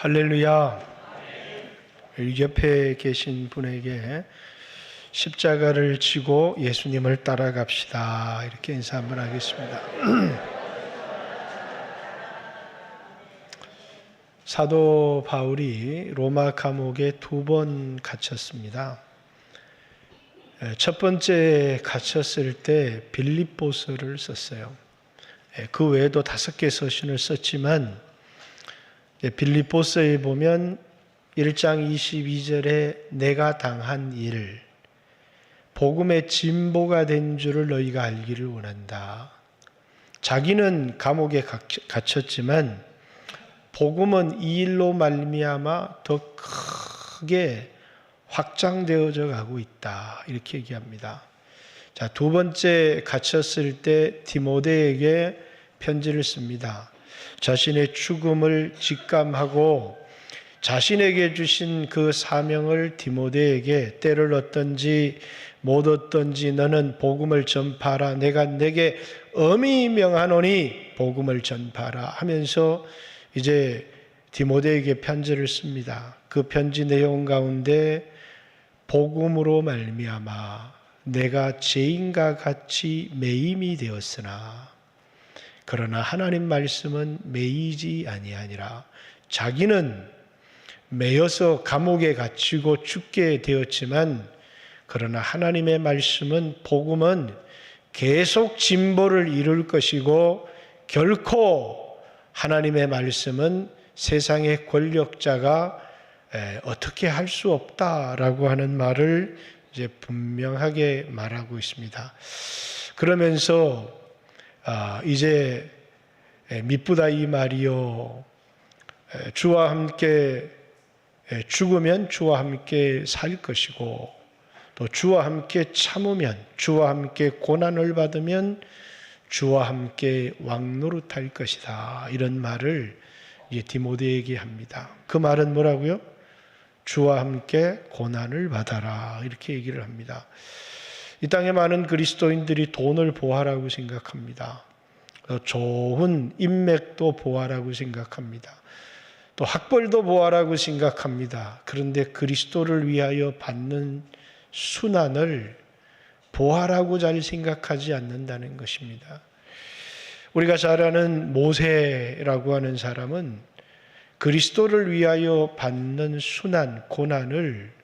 할렐루야. 옆에 계신 분에게 십자가를 지고 예수님을 따라갑시다, 이렇게 인사 한번 하겠습니다. 사도 바울이 로마 감옥에 2번 갇혔습니다. 첫 번째 갇혔을 때 빌립보서를 썼어요. 그 외에도 5개 서신을 썼지만 빌립보서에 보면 1장 22절에 내가 당한 일, 복음의 진보가 된 줄을 너희가 알기를 원한다. 자기는 감옥에 갇혔지만 복음은 이 일로 말미암아 더 크게 확장되어져 가고 있다, 이렇게 얘기합니다. 자, 2번째 갇혔을 때 디모데에게 편지를 씁니다. 자신의 죽음을 직감하고 자신에게 주신 그 사명을 디모데에게 때를 얻든지 못 얻든지 너는 복음을 전파하라. 내가 내게 엄히 명하노니 복음을 전파하라 하면서 이제 디모데에게 편지를 씁니다. 그 편지 내용 가운데 복음으로 말미암아 내가 죄인과 같이 매임이 되었으나 그러나 하나님 말씀은 매이지 아니하니라. 자기는 매여서 감옥에 갇히고 죽게 되었지만 그러나 하나님의 말씀은, 복음은 계속 진보를 이룰 것이고 결코 하나님의 말씀은 세상의 권력자가 어떻게 할 수 없다라고 하는 말을 이제 분명하게 말하고 있습니다. 그러면서 이제 미쁘다 이 말이요, 주와 함께 죽으면 주와 함께 살 것이고 또 주와 함께 참으면, 주와 함께 고난을 받으면 주와 함께 왕노릇할 것이다, 이런 말을 이제 디모데에게 합니다. 그 말은 뭐라고요? 주와 함께 고난을 받아라, 이렇게 얘기를 합니다. 이 땅에 많은 그리스도인들이 돈을 보화라고 생각합니다. 좋은 인맥도 보화라고 생각합니다. 또 학벌도 보화라고 생각합니다. 그런데 그리스도를 위하여 받는 순환을 보화라고 잘 생각하지 않는다는 것입니다. 우리가 잘 아는 모세라고 하는 사람은 그리스도를 위하여 받는 순환, 고난을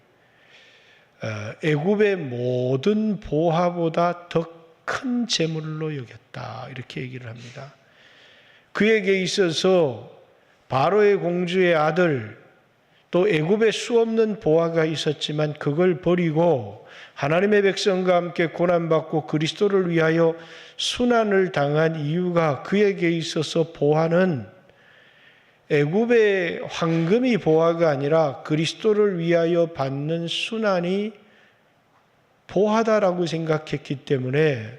애굽의 모든 보화보다 더 큰 재물로 여겼다, 이렇게 얘기를 합니다. 그에게 있어서 바로의 공주의 아들, 또 애굽에 수없는 보화가 있었지만 그걸 버리고 하나님의 백성과 함께 고난받고 그리스도를 위하여 순환을 당한 이유가, 그에게 있어서 보화는 애굽의 황금이 보화가 아니라 그리스도를 위하여 받는 순환이 보하다라고 생각했기 때문에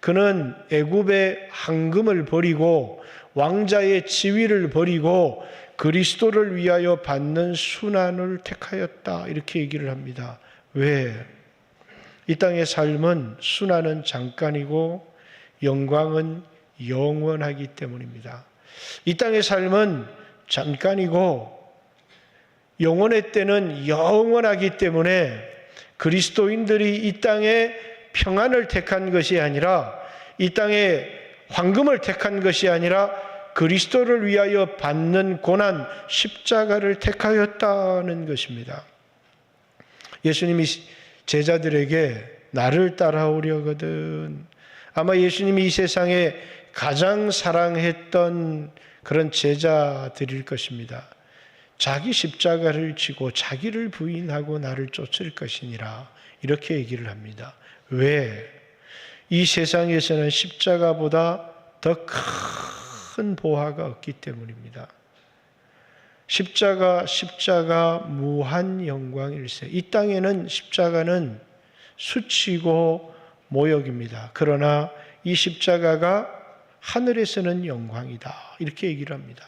그는 애굽의 황금을 버리고 왕자의 지위를 버리고 그리스도를 위하여 받는 순환을 택하였다, 이렇게 얘기를 합니다. 왜? 이 땅의 삶은 순환은 잠깐이고 영광은 영원하기 때문입니다. 이 땅의 삶은 잠깐이고 영원의 때는 영원하기 때문에 그리스도인들이 이 땅에 평안을 택한 것이 아니라, 이 땅에 황금을 택한 것이 아니라 그리스도를 위하여 받는 고난, 십자가를 택하였다는 것입니다. 예수님이 제자들에게 나를 따라오려거든, 아마 예수님이 이 세상에 가장 사랑했던 그런 제자들일 것입니다. 자기 십자가를 지고 자기를 부인하고 나를 쫓을 것이니라, 이렇게 얘기를 합니다. 왜? 이 세상에서는 십자가보다 더 큰 보화가 없기 때문입니다. 십자가 무한 영광일세. 이 땅에는 십자가는 수치고 모욕입니다. 그러나 이 십자가가 하늘에서는 영광이다, 이렇게 얘기를 합니다.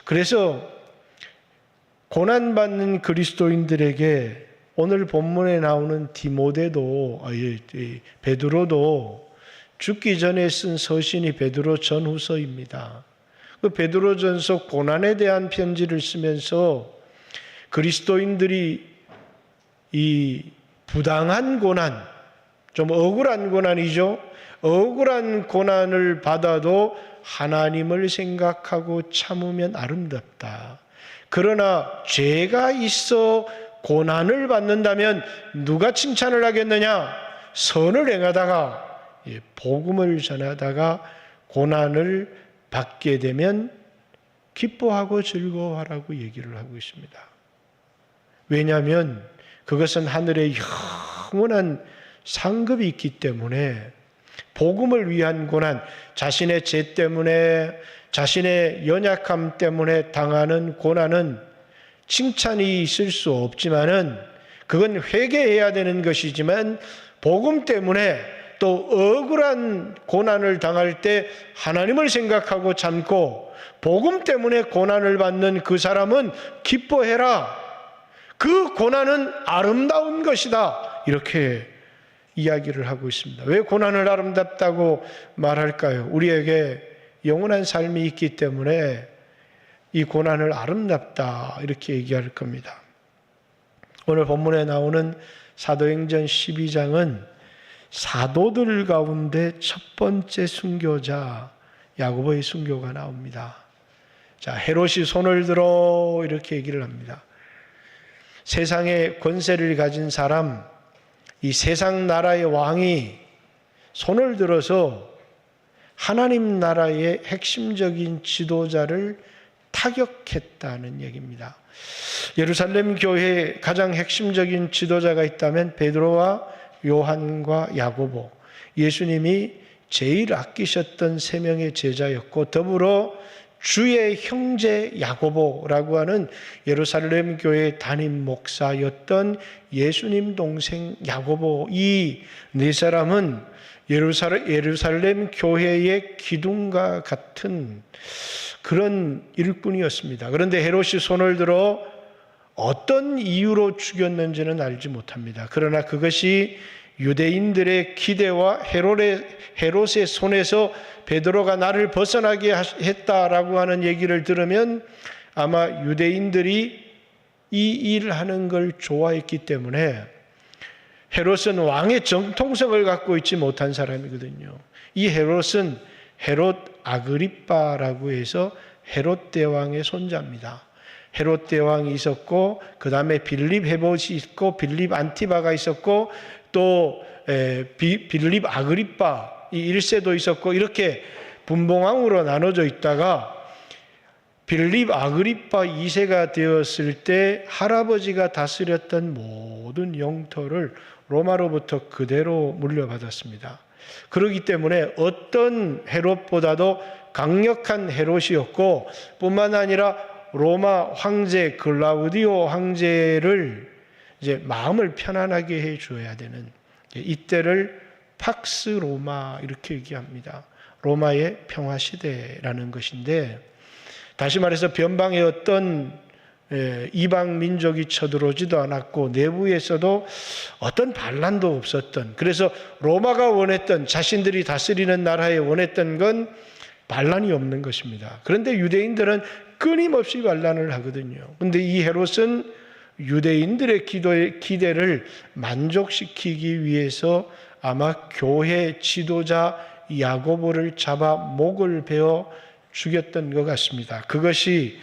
그래서 고난받는 그리스도인들에게 오늘 본문에 나오는 베드로도 죽기 전에 쓴 서신이 베드로 전후서입니다. 그 베드로전서 고난에 대한 편지를 쓰면서 그리스도인들이 이 부당한 고난, 좀 억울한 고난이죠. 억울한 고난을 받아도 하나님을 생각하고 참으면 아름답다. 그러나 죄가 있어 고난을 받는다면 누가 칭찬을 하겠느냐? 선을 행하다가, 복음을 전하다가 고난을 받게 되면 기뻐하고 즐거워하라고 얘기를 하고 있습니다. 왜냐하면 그것은 하늘에 영원한 상급이 있기 때문에 복음을 위한 고난, 자신의 죄 때문에, 자신의 연약함 때문에 당하는 고난은 칭찬이 있을 수 없지만은 그건 회개해야 되는 것이지만 복음 때문에 또 억울한 고난을 당할 때 하나님을 생각하고 참고 복음 때문에 고난을 받는 그 사람은 기뻐해라. 그 고난은 아름다운 것이다. 이렇게 이야기를 하고 있습니다. 왜 고난을 아름답다고 말할까요? 우리에게 영원한 삶이 있기 때문에 이 고난을 아름답다 이렇게 얘기할 겁니다. 오늘 본문에 나오는 사도행전 12장은 사도들 가운데 첫 번째 순교자 야고보의 순교가 나옵니다. 자, 헤롯이 손을 들어 이렇게 얘기를 합니다. 세상의 권세를 가진 사람, 이 세상 나라의 왕이 손을 들어서 하나님 나라의 핵심적인 지도자를 타격했다는 얘기입니다. 예루살렘 교회의 가장 핵심적인 지도자가 있다면 베드로와 요한과 야고보, 예수님이 제일 아끼셨던 세 명의 제자였고 더불어 주의 형제 야고보라고 하는 예루살렘 교회 담임 목사였던 예수님 동생 야고보, 이 네 사람은 예루살렘 교회의 기둥과 같은 그런 일꾼이었습니다. 그런데 헤롯이 손을 들어 어떤 이유로 죽였는지는 알지 못합니다. 그러나 그것이 유대인들의 기대와 헤롯의 손에서 베드로가 나를 벗어나게 했다라고 하는 얘기를 들으면 아마 유대인들이 이 일을 하는 걸 좋아했기 때문에 헤롯은 왕의 정통성을 갖고 있지 못한 사람이거든요. 이 헤롯은 헤롯 아그리빠라고 해서 헤롯 대왕의 손자입니다. 헤롯 대왕이 있었고 그 다음에 빌립 헤롯이 있고 빌립 안티바가 있었고 또 빌립 아그리빠 이 1세도 있었고 이렇게 분봉왕으로 나눠져 있다가 빌립 아그리빠 2세가 되었을 때 할아버지가 다스렸던 모든 영토를 로마로부터 그대로 물려받았습니다. 그렇기 때문에 어떤 헤롯보다도 강력한 헤롯이었고 뿐만 아니라 로마 황제 글라우디오 황제를 이제 마음을 편안하게 해줘야 되는 이때를 팍스 로마 이렇게 얘기합니다. 로마의 평화 시대라는 것인데 다시 말해서 변방의 어떤 이방 민족이 쳐들어오지도 않았고 내부에서도 어떤 반란도 없었던, 그래서 로마가 원했던, 자신들이 다스리는 나라에 원했던 건 반란이 없는 것입니다. 그런데 유대인들은 끊임없이 반란을 하거든요. 그런데 이 헤롯은 유대인들의 기대를 만족시키기 위해서 아마 교회 지도자 야고보를 잡아 목을 베어 죽였던 것 같습니다. 그것이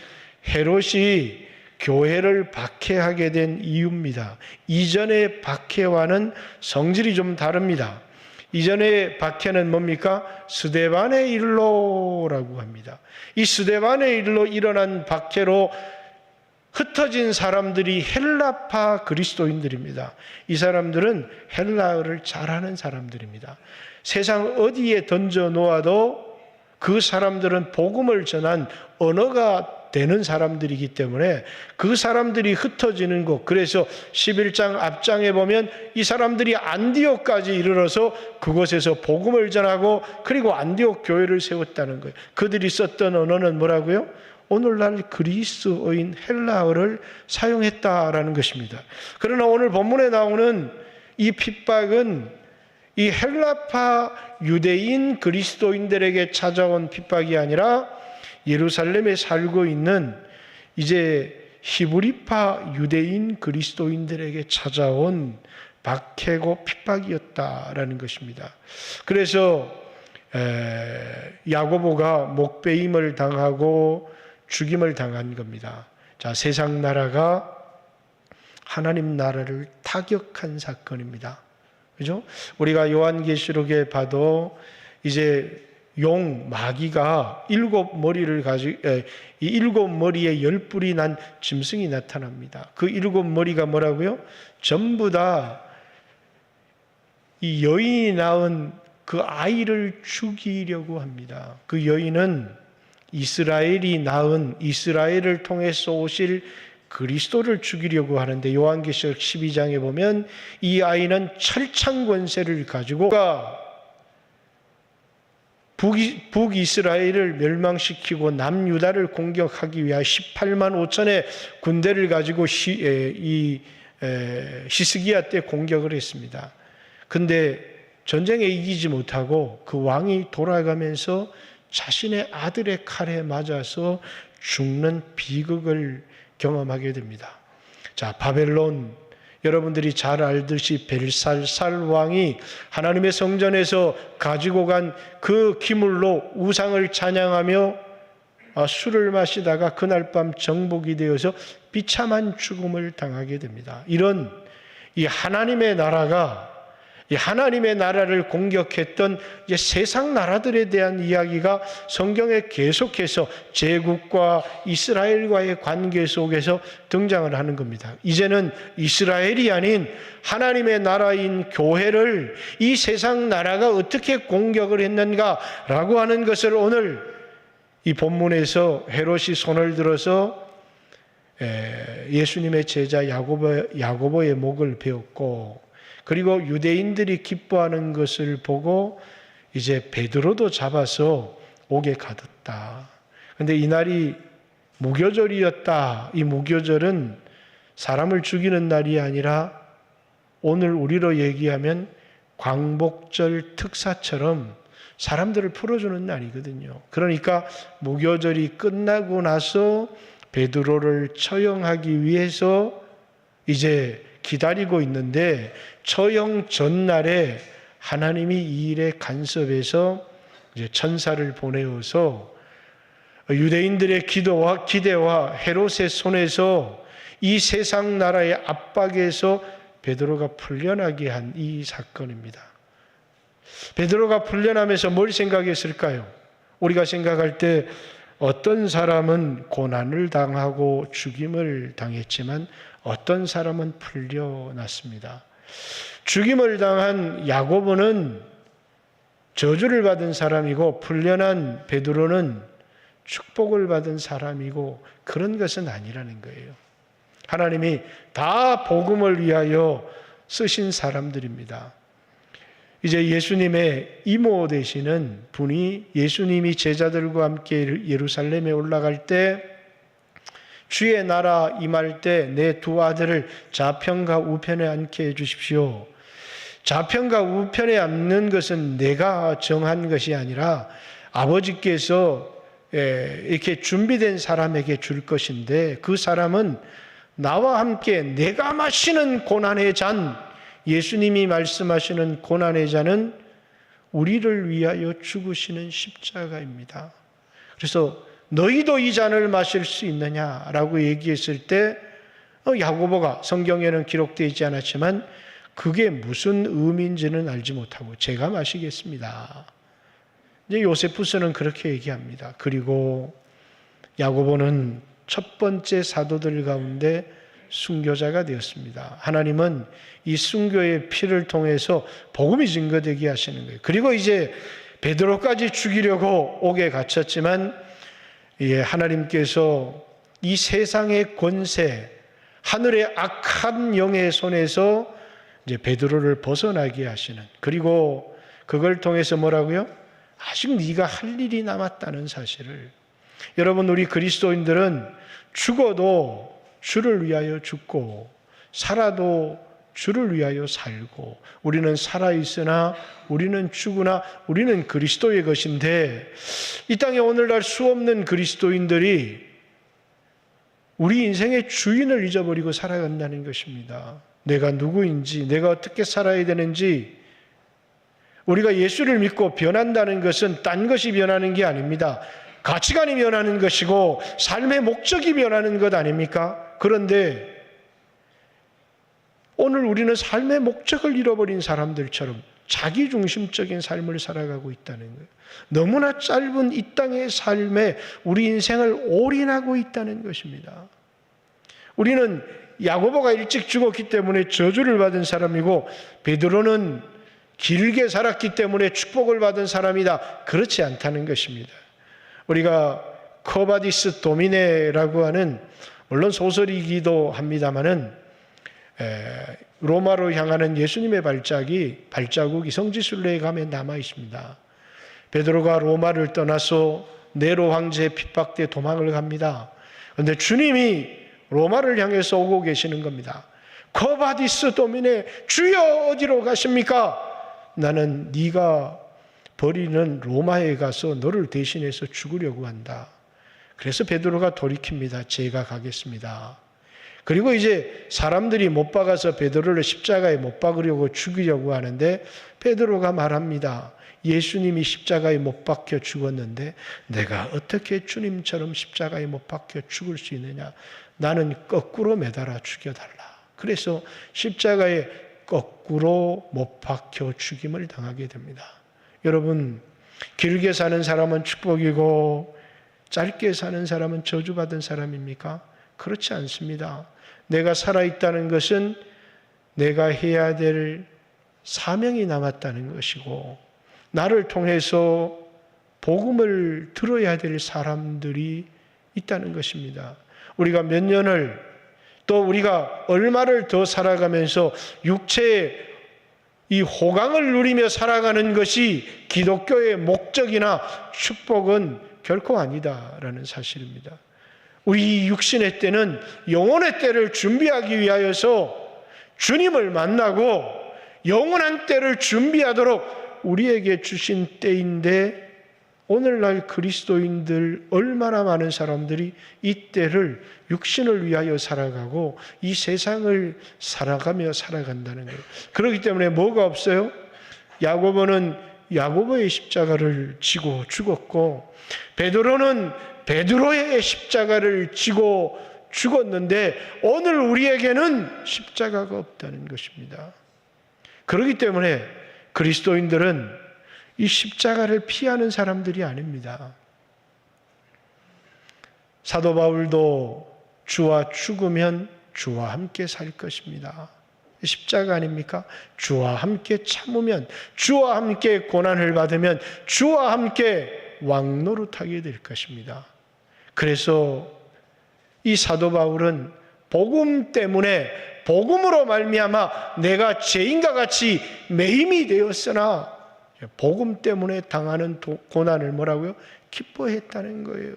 헤롯이 교회를 박해하게 된 이유입니다. 이전의 박해와는 성질이 좀 다릅니다. 이전의 박해는 뭡니까? 스데반의 일로라고 합니다. 이 스데반의 일로 일어난 박해로 흩어진 사람들이 헬라파 그리스도인들입니다. 이 사람들은 헬라어를 잘하는 사람들입니다. 세상 어디에 던져 놓아도 그 사람들은 복음을 전한 언어가 되는 사람들이기 때문에 그 사람들이 흩어지는 곳, 그래서 11장 앞장에 보면 이 사람들이 안디옥까지 이르러서 그곳에서 복음을 전하고 그리고 안디옥 교회를 세웠다는 거예요. 그들이 썼던 언어는 뭐라고요? 오늘날 그리스어인 헬라어를 사용했다라는 것입니다. 그러나 오늘 본문에 나오는 이 핍박은 이 헬라파 유대인 그리스도인들에게 찾아온 핍박이 아니라 예루살렘에 살고 있는 이제 히브리파 유대인 그리스도인들에게 찾아온 박해고 핍박이었다라는 것입니다. 그래서 야고보가 목베임을 당하고 죽임을 당한 겁니다. 자, 세상 나라가 하나님 나라를 타격한 사건입니다. 그죠? 우리가 요한계시록에 봐도 이제 마귀가 7머리를 가지고 이 7머리에 10뿔이 난 짐승이 나타납니다. 그 7머리가 뭐라고요? 전부 다 이 여인이 낳은 그 아이를 죽이려고 합니다. 그 여인은 이스라엘이 낳은, 이스라엘을 통해서 오실 그리스도를 죽이려고 하는데, 요한계시록 12장에 보면 이 아이는 철창 권세를 가지고 북이스라엘을 멸망시키고 남유다를 공격하기 위하여 18만 5천의 군대를 가지고 히스기야 때 공격을 했습니다. 근데 전쟁에 이기지 못하고 그 왕이 돌아가면서 자신의 아들의 칼에 맞아서 죽는 비극을 경험하게 됩니다. 자, 바벨론, 여러분들이 잘 알듯이 벨살살 왕이 하나님의 성전에서 가지고 간 그 기물로 우상을 찬양하며 술을 마시다가 그날 밤 정복이 되어서 비참한 죽음을 당하게 됩니다. 이런 이 하나님의 나라가, 이 하나님의 나라를 공격했던 이제 세상 나라들에 대한 이야기가 성경에 계속해서 제국과 이스라엘과의 관계 속에서 등장을 하는 겁니다. 이제는 이스라엘이 아닌 하나님의 나라인 교회를 이 세상 나라가 어떻게 공격을 했는가라고 하는 것을 오늘 이 본문에서 헤롯이 손을 들어서 예수님의 제자 야고보의 목을 베었고, 그리고 유대인들이 기뻐하는 것을 보고 이제 베드로도 잡아서 옥에 가뒀다. 그런데 이날이 무교절이었다. 이 무교절은 사람을 죽이는 날이 아니라 오늘 우리로 얘기하면 광복절 특사처럼 사람들을 풀어주는 날이거든요. 그러니까 무교절이 끝나고 나서 베드로를 처형하기 위해서 이제 기다리고 있는데, 처형 전날에 하나님이 이 일에 간섭해서 이제 천사를 보내어서 유대인들의 기대와 헤롯의 손에서 이 세상 나라의 압박에서 베드로가 풀려나게 한 이 사건입니다. 베드로가 풀려나면서 뭘 생각했을까요? 우리가 생각할 때 어떤 사람은 고난을 당하고 죽임을 당했지만 어떤 사람은 풀려났습니다. 죽임을 당한 야고보는 저주를 받은 사람이고, 풀려난 베드로는 축복을 받은 사람이고, 그런 것은 아니라는 거예요. 하나님이 다 복음을 위하여 쓰신 사람들입니다. 이제 예수님의 이모 되시는 분이, 예수님이 제자들과 함께 예루살렘에 올라갈 때 주의 나라 임할 때 내 두 아들을 좌편과 우편에 앉게 해주십시오. 좌편과 우편에 앉는 것은 내가 정한 것이 아니라 아버지께서 이렇게 준비된 사람에게 줄 것인데, 그 사람은 나와 함께 내가 마시는 고난의 잔, 예수님이 말씀하시는 고난의 잔은 우리를 위하여 죽으시는 십자가입니다. 그래서 너희도 이 잔을 마실 수 있느냐라고 얘기했을 때 야고보가, 성경에는 기록되어 있지 않았지만 그게 무슨 의미인지는 알지 못하고 제가 마시겠습니다. 이제 요세푸스는 그렇게 얘기합니다. 그리고 야고보는 첫 번째 사도들 가운데 순교자가 되었습니다. 하나님은 이 순교의 피를 통해서 복음이 증거되게 하시는 거예요. 그리고 이제 베드로까지 죽이려고 옥에 갇혔지만 하나님께서 이 세상의 권세, 하늘의 악한 영의 손에서 이제 베드로를 벗어나게 하시는, 그리고 그걸 통해서 뭐라고요? 아직 네가 할 일이 남았다는 사실을. 여러분, 우리 그리스도인들은 죽어도 주를 위하여 죽고 살아도 주를 위하여 살고 우리는 살아있으나 우리는 죽으나 우리는 그리스도의 것인데 이 땅에 오늘날 수없는 그리스도인들이 우리 인생의 주인을 잊어버리고 살아간다는 것입니다. 내가 누구인지, 내가 어떻게 살아야 되는지, 우리가 예수를 믿고 변한다는 것은 딴 것이 변하는 게 아닙니다. 가치관이 변하는 것이고 삶의 목적이 변하는 것 아닙니까? 그런데 오늘 우리는 삶의 목적을 잃어버린 사람들처럼 자기중심적인 삶을 살아가고 있다는 거예요. 너무나 짧은 이 땅의 삶에 우리 인생을 올인하고 있다는 것입니다. 우리는 야고보가 일찍 죽었기 때문에 저주를 받은 사람이고 베드로는 길게 살았기 때문에 축복을 받은 사람이다. 그렇지 않다는 것입니다. 우리가 커바디스 도미네라고 하는 물론 소설이기도 합니다마는 로마로 향하는 예수님의 발자국이 성지순례에 가면 남아 있습니다. 베드로가 로마를 떠나서 네로 황제의 핍박때 도망을 갑니다. 그런데 주님이 로마를 향해서 오고 계시는 겁니다. 커바디스 도미네, 주여 어디로 가십니까? 나는 네가 버리는 로마에 가서 너를 대신해서 죽으려고 한다. 그래서 베드로가 돌이킵니다. 제가 가겠습니다. 그리고 이제 사람들이 못 박아서 베드로를 십자가에 못 박으려고 죽이려고 하는데 베드로가 말합니다. 예수님이 십자가에 못 박혀 죽었는데 내가 어떻게 주님처럼 십자가에 못 박혀 죽을 수 있느냐. 나는 거꾸로 매달아 죽여달라. 그래서 십자가에 거꾸로 못 박혀 죽임을 당하게 됩니다. 여러분, 길게 사는 사람은 축복이고 짧게 사는 사람은 저주받은 사람입니까? 그렇지 않습니다. 내가 살아있다는 것은 내가 해야 될 사명이 남았다는 것이고 나를 통해서 복음을 들어야 될 사람들이 있다는 것입니다. 우리가 몇 년을 또 우리가 얼마를 더 살아가면서 육체의 이 호강을 누리며 살아가는 것이 기독교의 목적이나 축복은 결코 아니다라는 사실입니다. 우리 육신의 때는 영혼의 때를 준비하기 위하여서 주님을 만나고 영원한 때를 준비하도록 우리에게 주신 때인데 오늘날 그리스도인들 얼마나 많은 사람들이 이 때를 육신을 위하여 살아가고 이 세상을 살아가며 살아간다는 거예요. 그렇기 때문에 뭐가 없어요? 야고보는 야고보의 십자가를 지고 죽었고 베드로는 베드로의 십자가를 지고 죽었는데 오늘 우리에게는 십자가가 없다는 것입니다. 그렇기 때문에 그리스도인들은 이 십자가를 피하는 사람들이 아닙니다. 사도 바울도 주와 죽으면 주와 함께 살 것입니다. 십자가 아닙니까? 주와 함께 참으면, 주와 함께 고난을 받으면 주와 함께 왕노릇하게 될 것입니다. 그래서 이 사도 바울은 복음 때문에 복음으로 말미암아 내가 죄인과 같이 매임이 되었으나 복음 때문에 당하는 고난을 뭐라고요? 기뻐했다는 거예요.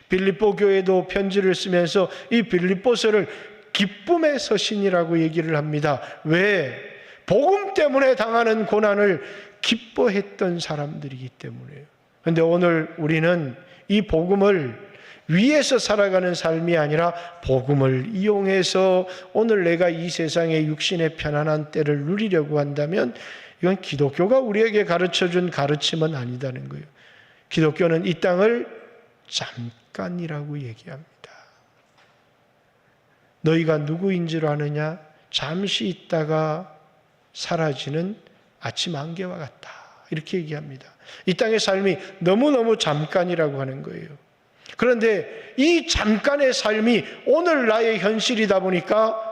빌립보 교회도 편지를 쓰면서 이 빌립보서를 기쁨의 서신이라고 얘기를 합니다. 왜? 복음 때문에 당하는 고난을 기뻐했던 사람들이기 때문에요. 그런데 오늘 우리는 이 복음을 위에서 살아가는 삶이 아니라 복음을 이용해서 오늘 내가 이 세상의 육신의 편안한 때를 누리려고 한다면 이건 기독교가 우리에게 가르쳐준 가르침은 아니다는 거예요. 기독교는 이 땅을 잠깐이라고 얘기합니다. 너희가 누구인지를 아느냐? 잠시 있다가 사라지는 아침 안개와 같다. 이렇게 얘기합니다. 이 땅의 삶이 너무너무 잠깐이라고 하는 거예요. 그런데 이 잠깐의 삶이 오늘 나의 현실이다 보니까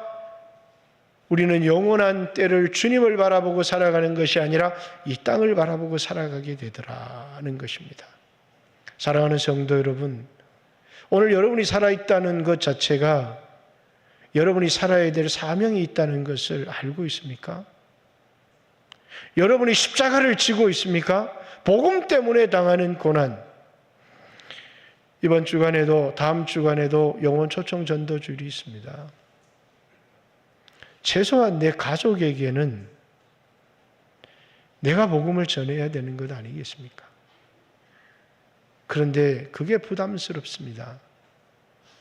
우리는 영원한 때를 주님을 바라보고 살아가는 것이 아니라 이 땅을 바라보고 살아가게 되더라는 것입니다. 사랑하는 성도 여러분, 오늘 여러분이 살아있다는 것 자체가 여러분이 살아야 될 사명이 있다는 것을 알고 있습니까? 여러분이 십자가를 지고 있습니까? 복음 때문에 당하는 고난. 이번 주간에도 다음 주간에도 영혼 초청 전도 주일이 있습니다. 최소한 내 가족에게는 내가 복음을 전해야 되는 것 아니겠습니까? 그런데 그게 부담스럽습니다.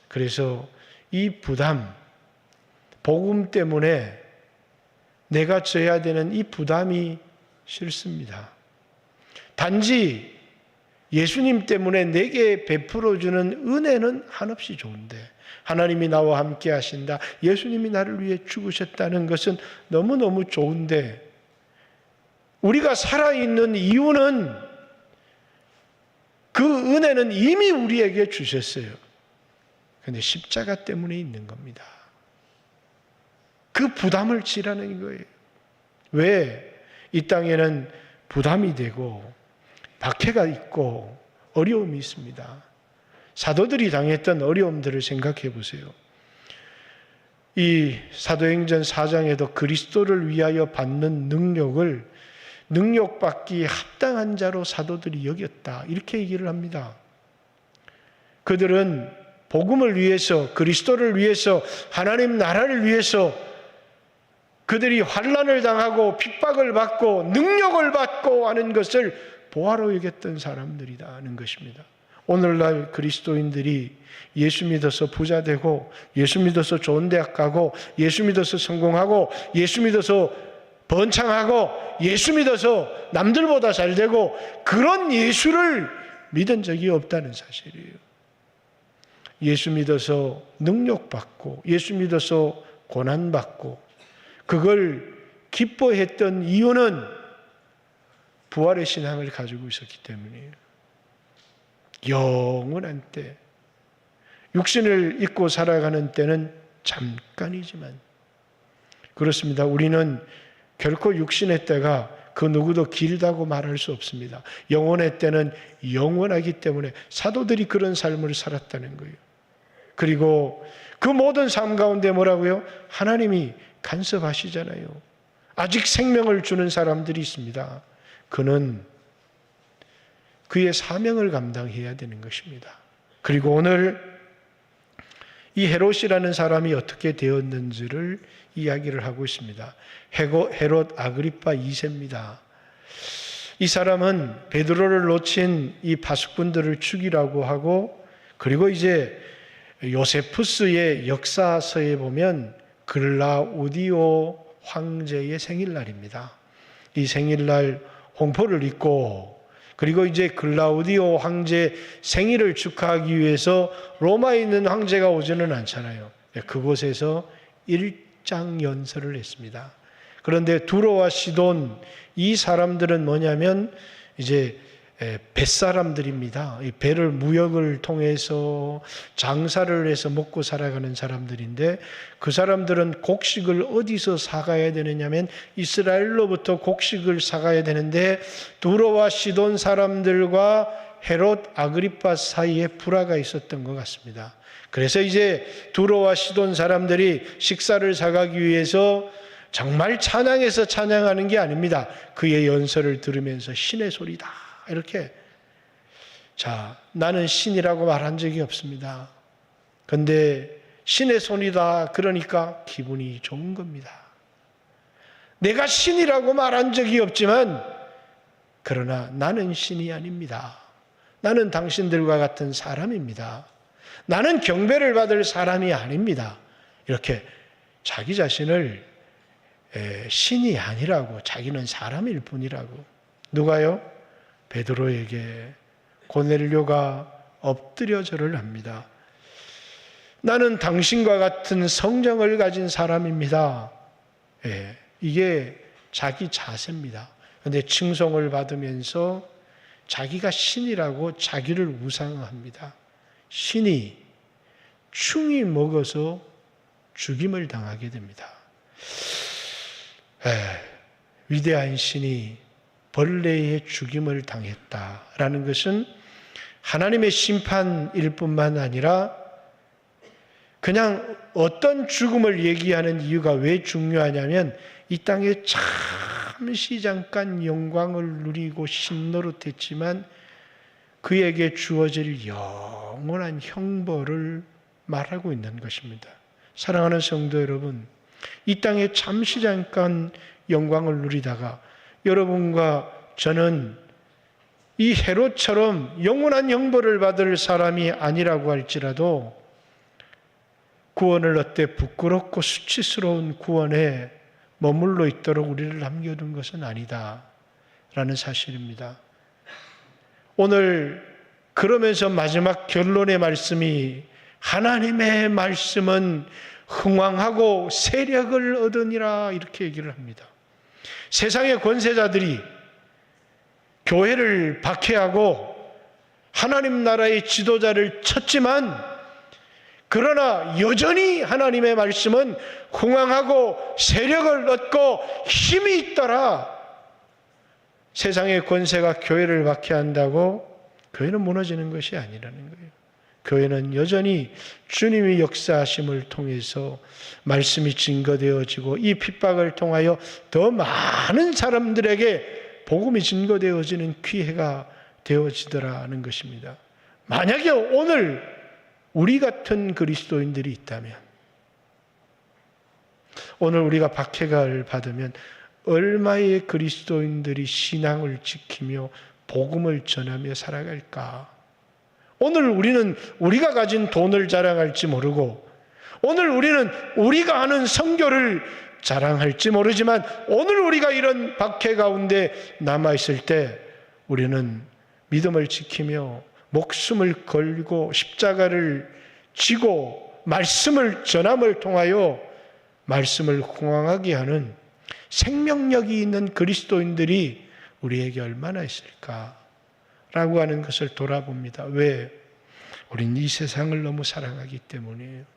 그래서 이 부담, 복음 때문에 내가 져야 되는 이 부담이 싫습니다. 단지 예수님 때문에 내게 베풀어주는 은혜는 한없이 좋은데, 하나님이 나와 함께 하신다, 예수님이 나를 위해 죽으셨다는 것은 너무너무 좋은데, 우리가 살아있는 이유는 그 은혜는 이미 우리에게 주셨어요. 그런데 십자가 때문에 있는 겁니다. 그 부담을 지라는 거예요. 왜? 이 땅에는 부담이 되고 박해가 있고 어려움이 있습니다. 사도들이 당했던 어려움들을 생각해 보세요. 이 사도행전 4장에도 그리스도를 위하여 받는 능력받기 합당한 자로 사도들이 여겼다, 이렇게 얘기를 합니다. 그들은 복음을 위해서, 그리스도를 위해서, 하나님 나라를 위해서 그들이 환난을 당하고 핍박을 받고 능력을 받고 하는 것을 보화로 여겼던 사람들이라는 것입니다. 오늘날 그리스도인들이 예수 믿어서 부자 되고, 예수 믿어서 좋은 대학 가고, 예수 믿어서 성공하고, 예수 믿어서 번창하고, 예수 믿어서 남들보다 잘 되고, 그런 예수를 믿은 적이 없다는 사실이에요. 예수 믿어서 능력받고, 예수 믿어서 고난받고, 그걸 기뻐했던 이유는 부활의 신앙을 가지고 있었기 때문이에요. 영원한 때, 육신을 입고 살아가는 때는 잠깐이지만, 그렇습니다. 우리는 결코 육신의 때가 그 누구도 길다고 말할 수 없습니다. 영혼의 때는 영원하기 때문에 사도들이 그런 삶을 살았다는 거예요. 그리고 그 모든 삶 가운데 뭐라고요? 하나님이 간섭하시잖아요. 아직 생명을 주는 사람들이 있습니다. 그는 그의 사명을 감당해야 되는 것입니다. 그리고 오늘 이 헤롯이라는 사람이 어떻게 되었는지를 이야기를 하고 있습니다. 헤롯 아그리파 2세입니다. 이 사람은 베드로를 놓친 이 파수꾼들을 죽이라고 하고, 그리고 이제 요세푸스의 역사서에 보면 글라우디오 황제의 생일날입니다. 이 생일날 홍포를 입고, 그리고 이제 글라우디오 황제 생일을 축하하기 위해서 로마에 있는 황제가 오지는 않잖아요. 그곳에서 일장 연설을 했습니다. 그런데 두로와 시돈, 이 사람들은 뭐냐면 이제 뱃사람들입니다. 이 배를 무역을 통해서 장사를 해서 먹고 살아가는 사람들인데, 그 사람들은 곡식을 어디서 사가야 되느냐면 이스라엘로부터 곡식을 사가야 되는데, 두로와 시돈 사람들과 헤롯 아그리파 사이에 불화가 있었던 것 같습니다. 그래서 이제 두로와 시돈 사람들이 식사를 사가기 위해서 정말 찬양해서 찬양하는 게 아닙니다. 그의 연설을 들으면서 신의 소리다, 이렇게. 자, 나는 신이라고 말한 적이 없습니다. 그런데 신의 손이다 그러니까 기분이 좋은 겁니다. 내가 신이라고 말한 적이 없지만, 그러나 나는 신이 아닙니다. 나는 당신들과 같은 사람입니다. 나는 경배를 받을 사람이 아닙니다. 이렇게 자기 자신을 신이 아니라고, 자기는 사람일 뿐이라고. 누가요? 베드로에게 고넬료가 엎드려 절을 합니다. 나는 당신과 같은 성령을 가진 사람입니다. 이게 자기 자세입니다. 그런데 칭송을 받으면서 자기가 신이라고 자기를 우상합니다. 신이 충이 먹어서 죽임을 당하게 됩니다. 위대한 신이 벌레의 죽임을 당했다라는 것은 하나님의 심판일 뿐만 아니라, 그냥 어떤 죽음을 얘기하는 이유가 왜 중요하냐면, 이 땅에 잠시 잠깐 영광을 누리고 신노릇했지만 그에게 주어질 영원한 형벌을 말하고 있는 것입니다. 사랑하는 성도 여러분, 이 땅에 잠시 잠깐 영광을 누리다가 여러분과 저는 이 헤롯처럼 영원한 형벌을 받을 사람이 아니라고 할지라도 구원을 얻되 부끄럽고 수치스러운 구원에 머물러 있도록 우리를 남겨둔 것은 아니다라는 사실입니다. 오늘 그러면서 마지막 결론의 말씀이 하나님의 말씀은 흥왕하고 세력을 얻으니라 이렇게 얘기를 합니다. 세상의 권세자들이 교회를 박해하고 하나님 나라의 지도자를 쳤지만 그러나 여전히 하나님의 말씀은 흥왕하고 세력을 얻고 힘이 있더라. 세상의 권세가 교회를 박해한다고 교회는 무너지는 것이 아니라는 거예요. 교회는 여전히 주님의 역사하심을 통해서 말씀이 증거되어지고 이 핍박을 통하여 더 많은 사람들에게 복음이 증거되어지는 기회가 되어지더라는 것입니다. 만약에 오늘 우리 같은 그리스도인들이 있다면, 오늘 우리가 박해를 받으면 얼마의 그리스도인들이 신앙을 지키며 복음을 전하며 살아갈까? 오늘 우리는 우리가 가진 돈을 자랑할지 모르고, 오늘 우리는 우리가 하는 선교를 자랑할지 모르지만, 오늘 우리가 이런 박해 가운데 남아있을 때 우리는 믿음을 지키며 목숨을 걸고 십자가를 지고 말씀을 전함을 통하여 말씀을 흥왕하게 하는 생명력이 있는 그리스도인들이 우리에게 얼마나 있을까라고 하는 것을 돌아봅니다. 왜? 우린 이 세상을 너무 사랑하기 때문이에요.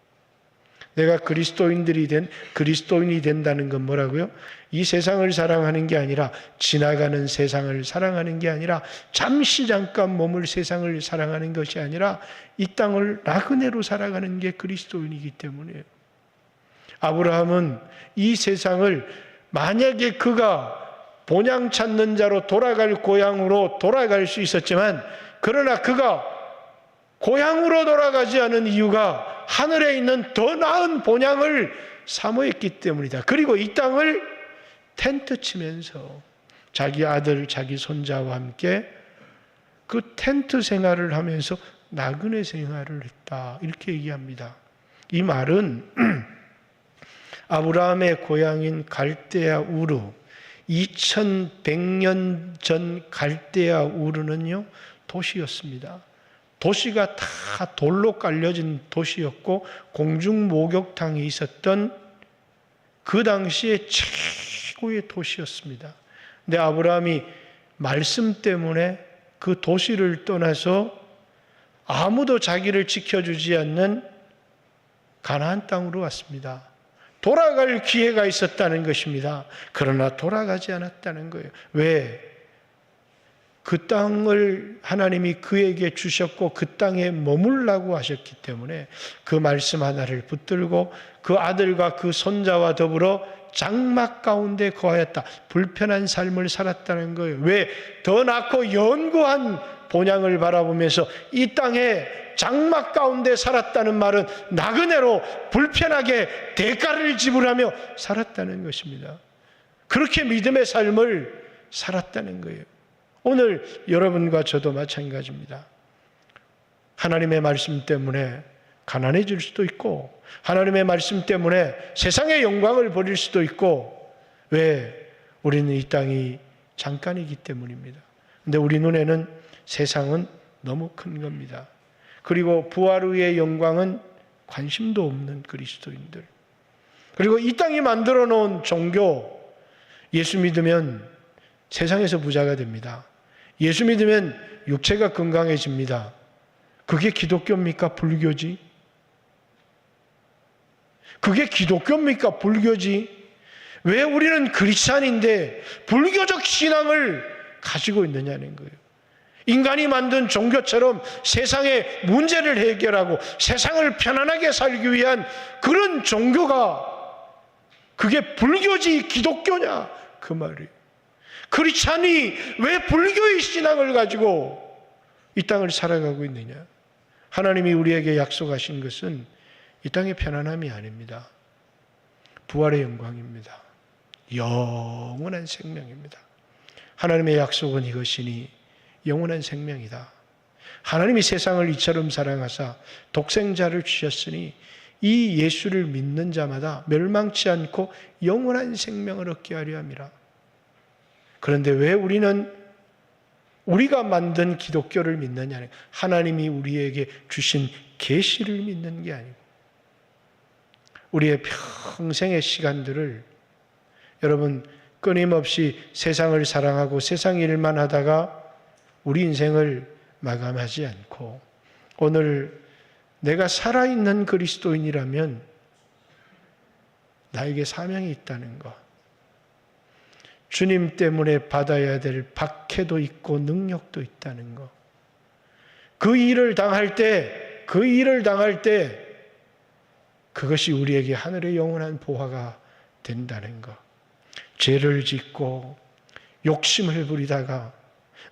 내가 그리스도인이 된다는 건 뭐라고요? 이 세상을 사랑하는 게 아니라, 지나가는 세상을 사랑하는 게 아니라, 잠시 잠깐 머물 세상을 사랑하는 것이 아니라 이 땅을 나그네로 살아가는 게 그리스도인이기 때문이에요. 아브라함은 이 세상을 만약에 그가 본향 찾는 자로 돌아갈 고향으로 돌아갈 수 있었지만, 그러나 그가 고향으로 돌아가지 않은 이유가 하늘에 있는 더 나은 본향을 사모했기 때문이다. 그리고 이 땅을 텐트 치면서 자기 아들, 자기 손자와 함께 그 텐트 생활을 하면서 나그네 생활을 했다. 이렇게 얘기합니다. 이 말은 아브라함의 고향인 갈대아 우르, 2100년 전 갈대아 우르는요, 도시였습니다. 도시가 다 돌로 깔려진 도시였고 공중 목욕탕이 있었던 그 당시의 최고의 도시였습니다. 근데 아브라함이 말씀 때문에 그 도시를 떠나서 아무도 자기를 지켜주지 않는 가나안 땅으로 왔습니다. 돌아갈 기회가 있었다는 것입니다. 그러나 돌아가지 않았다는 거예요. 왜? 그 땅을 하나님이 그에게 주셨고 그 땅에 머물라고 하셨기 때문에 그 말씀 하나를 붙들고 그 아들과 그 손자와 더불어 장막 가운데 거하였다. 불편한 삶을 살았다는 거예요. 왜? 더 낳고 연구한 본향을 바라보면서 이 땅에 장막 가운데 살았다는 말은 나그네로 불편하게 대가를 지불하며 살았다는 것입니다. 그렇게 믿음의 삶을 살았다는 거예요. 오늘 여러분과 저도 마찬가지입니다. 하나님의 말씀 때문에 가난해질 수도 있고, 하나님의 말씀 때문에 세상의 영광을 버릴 수도 있고, 왜? 우리는 이 땅이 잠깐이기 때문입니다. 근데 우리 눈에는 세상은 너무 큰 겁니다. 그리고 부활 후의 영광은 관심도 없는 그리스도인들. 그리고 이 땅이 만들어 놓은 종교, 예수 믿으면 세상에서 부자가 됩니다. 예수 믿으면 육체가 건강해집니다. 그게 기독교입니까? 불교지? 그게 기독교입니까? 불교지? 왜 우리는 크리스찬인데 불교적 신앙을 가지고 있느냐는 거예요. 인간이 만든 종교처럼 세상의 문제를 해결하고 세상을 편안하게 살기 위한 그런 종교가 그게 불교지 기독교냐? 그 말이에요. 크리스찬이 왜 불교의 신앙을 가지고 이 땅을 살아가고 있느냐? 하나님이 우리에게 약속하신 것은 이 땅의 편안함이 아닙니다. 부활의 영광입니다. 영원한 생명입니다. 하나님의 약속은 이것이니 영원한 생명이다. 하나님이 세상을 이처럼 사랑하사 독생자를 주셨으니 이 예수를 믿는 자마다 멸망치 않고 영원한 생명을 얻게 하려 함이라. 그런데 왜 우리는 우리가 만든 기독교를 믿느냐? 하나님이 우리에게 주신 계시를 믿는 게 아니고 우리의 평생의 시간들을 여러분 끊임없이 세상을 사랑하고 세상 일만 하다가 우리 인생을 마감하지 않고 오늘 내가 살아있는 그리스도인이라면 나에게 사명이 있다는 것, 주님 때문에 받아야 될 박해도 있고 능력도 있다는 것, 그 일을 당할 때 그것이 우리에게 하늘의 영원한 보화가 된다는 것, 죄를 짓고 욕심을 부리다가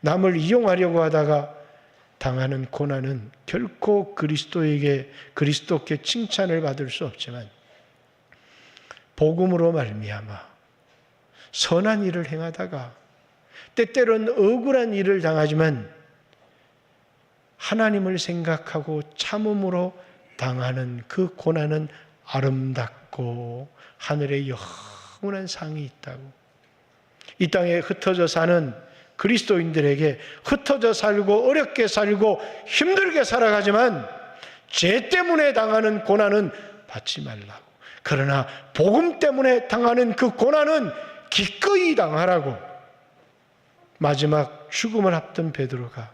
남을 이용하려고 하다가 당하는 고난은 결코 그리스도께 칭찬을 받을 수 없지만 복음으로 말미암아 선한 일을 행하다가 때때로는 억울한 일을 당하지만 하나님을 생각하고 참음으로 당하는 그 고난은 아름답고 하늘의 영원한 상이 있다고. 이 땅에 흩어져 사는 그리스도인들에게 흩어져 살고 어렵게 살고 힘들게 살아가지만 죄 때문에 당하는 고난은 받지 말라고. 그러나 복음 때문에 당하는 그 고난은 기꺼이 당하라고. 마지막 죽음을 앞둔 베드로가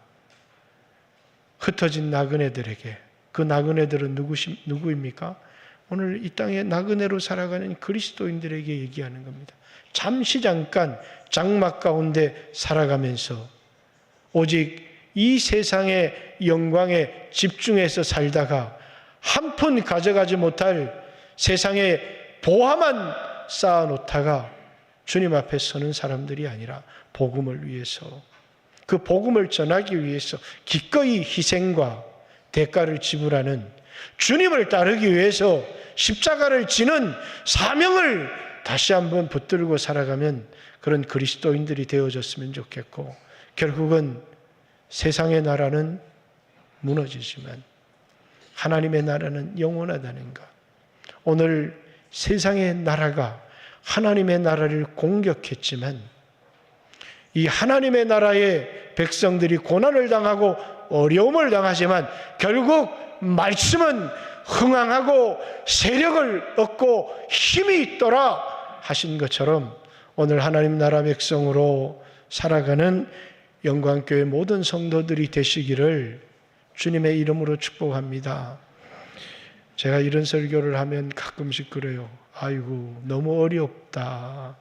흩어진 나그네들에게, 그 나그네들은 누구입니까? 오늘 이 땅에 나그네로 살아가는 그리스도인들에게 얘기하는 겁니다. 잠시 잠깐 장막 가운데 살아가면서 오직 이 세상의 영광에 집중해서 살다가 한 푼 가져가지 못할 세상의 보화만 쌓아놓다가 주님 앞에 서는 사람들이 아니라 복음을 위해서, 그 복음을 전하기 위해서 기꺼이 희생과 대가를 지불하는, 주님을 따르기 위해서 십자가를 지는 사명을 다시 한번 붙들고 살아가면 그런 그리스도인들이 되어졌으면 좋겠고, 결국은 세상의 나라는 무너지지만 하나님의 나라는 영원하다는 것. 오늘 세상의 나라가 하나님의 나라를 공격했지만 이 하나님의 나라의 백성들이 고난을 당하고 어려움을 당하지만 결국 말씀은 흥황하고 세력을 얻고 힘이 있더라 하신 것처럼 오늘 하나님 나라 백성으로 살아가는 영광교회 모든 성도들이 되시기를 주님의 이름으로 축복합니다. 제가 이런 설교를 하면 가끔씩 그래요. 아이고 너무 어렵다.